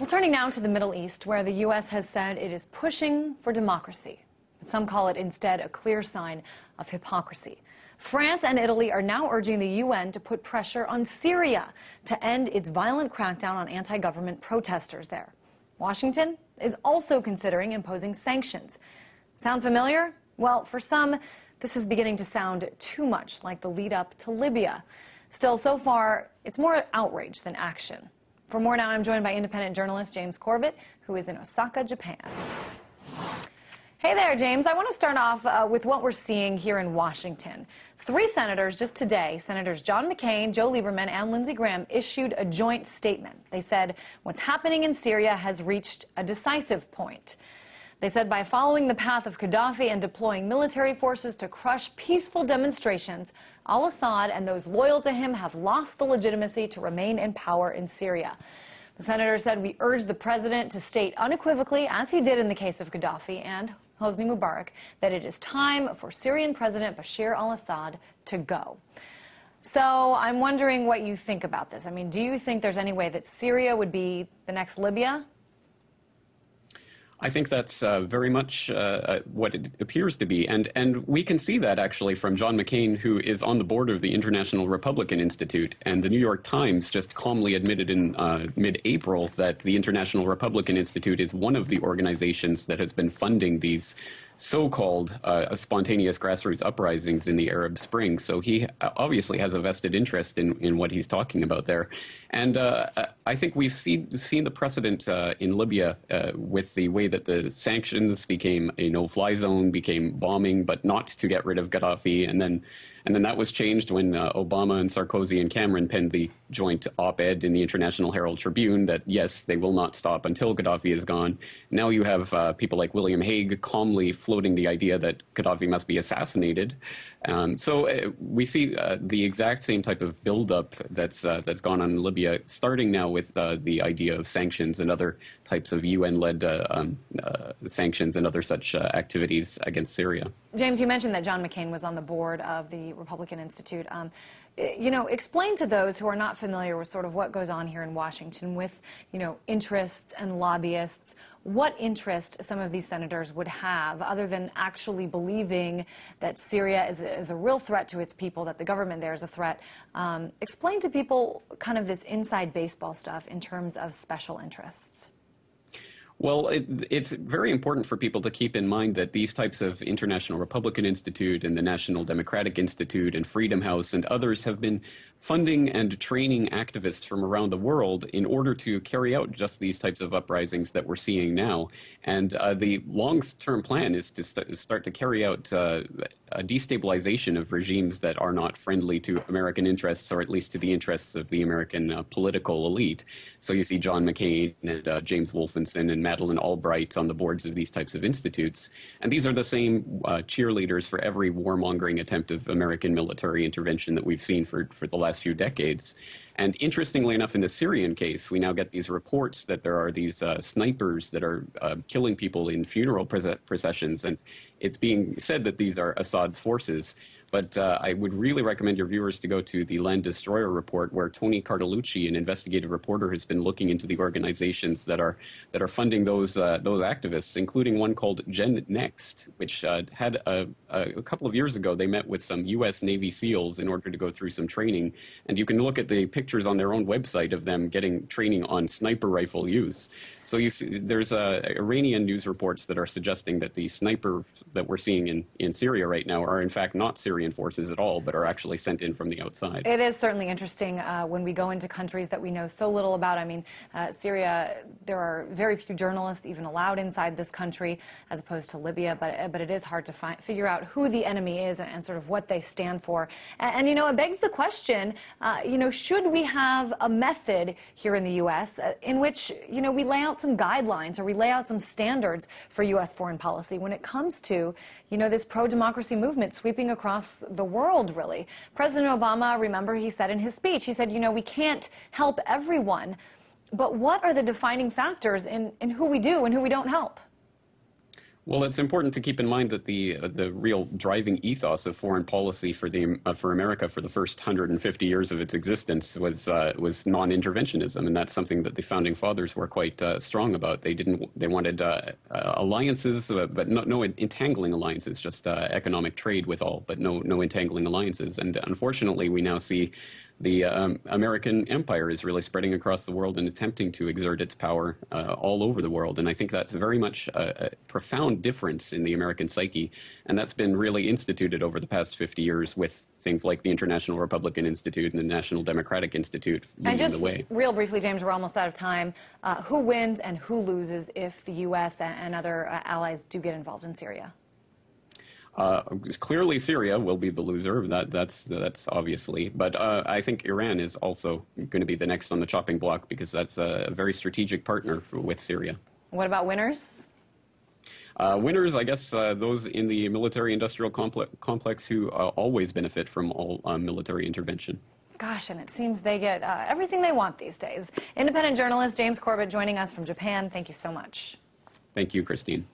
Well, turning now to the Middle East, where the U.S. has said it is pushing for democracy. But some call it instead a clear sign of hypocrisy. France and Italy are now urging the UN to put pressure on Syria to end its violent crackdown on anti-government protesters there. Washington is also considering imposing sanctions. Sound familiar? Well, for some, this is beginning to sound too much like the lead up to Libya. Still, so far, it's more outrage than action. For more now, I'm joined by independent journalist James Corbett, who is in Osaka, Japan. Hey there, James. I want to start off with what we're seeing here in Washington. 3 senators just today, Senators John McCain, Joe Lieberman, and Lindsey Graham, issued a joint statement. They said what's happening in Syria has reached a decisive point. They said by following the path of Gaddafi and deploying military forces to crush peaceful demonstrations, al-Assad and those loyal to him have lost the legitimacy to remain in power in Syria. The senator said, we urge the president to state unequivocally, as he did in the case of Gaddafi and Hosni Mubarak, that it is time for Syrian President Bashar al-Assad to go. So I'm wondering what you think about this. I mean, do you think there's any way that Syria would be the next Libya? I think that's very much what it appears to be. And we can see that actually from John McCain, who is on the board of the International Republican Institute. And the New York Times just calmly admitted in mid-April that the International Republican Institute is one of the organizations that has been funding these so-called spontaneous grassroots uprisings in the Arab Spring. So he obviously has a vested interest in what he's talking about there. And I think we've seen the precedent in Libya with the way that the sanctions became a no-fly zone, became bombing, but not to get rid of Gaddafi. And then that was changed when Obama and Sarkozy and Cameron penned the joint op-ed in the International Herald Tribune that, yes, they will not stop until Gaddafi is gone. Now you have people like William Hague calmly floating the idea that Gaddafi must be assassinated. So we see the exact same type of buildup that's gone on in Libya, starting now with the idea of sanctions and other types of UN-led sanctions and other such activities against Syria. James, you mentioned that John McCain was on the board of the Republican Institute. You know, explain to those who are not familiar with sort of what goes on here in Washington with, you know, interests and lobbyists, what interest some of these senators would have other than actually believing that Syria is a real threat to its people, that the government there is a threat. Explain to people kind of this inside baseball stuff in terms of special interests. Well, it's very important for people to keep in mind that these types of International Republican Institute and the National Democratic Institute and Freedom House and others have been funding and training activists from around the world in order to carry out just these types of uprisings that we're seeing now. And the long-term plan is to start to carry out a destabilization of regimes that are not friendly to American interests, or at least to the interests of the American political elite. So you see John McCain and James Wolfenson and Madeleine Albright on the boards of these types of institutes. And these are the same cheerleaders for every warmongering attempt of American military intervention that we've seen for the last few decades. And interestingly enough, in the Syrian case, we now get these reports that there are these snipers that are killing people in funeral processions, and it's being said that these are Assad's forces. But I would really recommend your viewers to go to the Land Destroyer report, where Tony Cartalucci, an investigative reporter, has been looking into the organizations that are funding those activists, including one called Gen Next, which had a couple of years ago, they met with some U.S. Navy SEALs in order to go through some training. And you can look at the pictures on their own website of them getting training on sniper rifle use. So you see, there's Iranian news reports that are suggesting that the sniper that we're seeing in Syria right now are in fact not Syrian forces at all, but are actually sent in from the outside. It is certainly interesting when we go into countries that we know so little about. I mean, Syria, there are very few journalists even allowed inside this country, as opposed to Libya, but it is hard to figure out who the enemy is and sort of what they stand for. And you know, it begs the question, you know, should we have a method here in the U.S. In which, you know, we lay out some guidelines or we lay out some standards for U.S. foreign policy when it comes to, you know, this pro-democracy movement sweeping across the world, really. President Obama, remember, he said in his speech, he said, you know, we can't help everyone, but what are the defining factors in who we do and who we don't help? Well, it's important to keep in mind that the real driving ethos of foreign policy for America for the first 150 years of its existence was non-interventionism, and that's something that the founding fathers were quite strong about. They wanted alliances, but no entangling alliances, just economic trade with all, but no entangling alliances. And unfortunately, we now see the American empire is really spreading across the world and attempting to exert its power all over the world. And I think that's very much a profound difference in the American psyche. And that's been really instituted over the past 50 years with things like the International Republican Institute and the National Democratic Institute leading the way. And just real briefly, James, we're almost out of time. Who wins and who loses if the U.S. and other allies do get involved in Syria? Clearly, Syria will be the loser. That's obviously. But I think Iran is also going to be the next on the chopping block because that's a very strategic partner with Syria. What about winners? Winners, I guess, those in the military-industrial complex who always benefit from all military intervention. Gosh, and it seems they get everything they want these days. Independent journalist James Corbett joining us from Japan. Thank you so much. Thank you, Kristine.